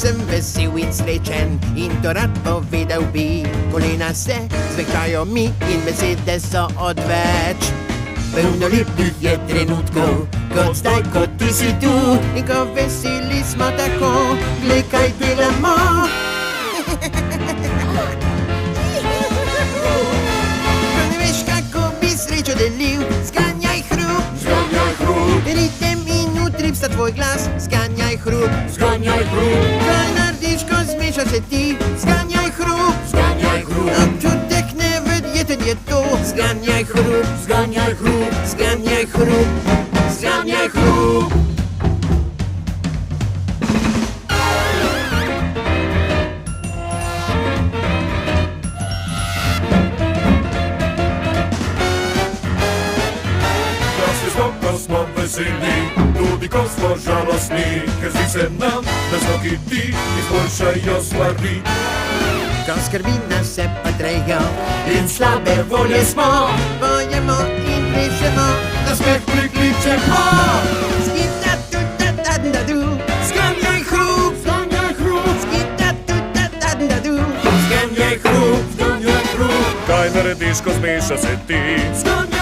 sem vesel in srečen in to rad povedal bi. Kolena se zvekajo mi in besede so odveč. Polno lepih je trenutkov, kot zdaj, kot ti si tu. In ko veseli smo tako, glej kaj delamo. Ko ne veš, kako bi srečo delil, zganjaj hrup. Zganjaj hrup, Ritem in utrip sta tvoj glas, zganjaj hrup. zganjaj hrup, Kaj narediš, ko zmeša se ti, zganjaj hrup. zganjaj hrup, Občutek neverjeten je to, zganjaj hrup. zganjaj hrup, Zganjaj hrup, zganjaj hrup. Krasni smo, ko smo veseli, tudi ko smo žalostni, ker zdi se nam, da znoki ti izboljšajo stvari. Ko skrbi nas se patrejo In slabe volje smo, pojemo in pišemo, da smeh prikličemo. Skita-tu-ta-ta-da-du, zganjaj hrup. Zganjaj hrup, Skita-tu-ta-ta-da-du, zganjaj hrup, zganjaj hrup. Kaj narediš, ko zmeša se ti? zganjaj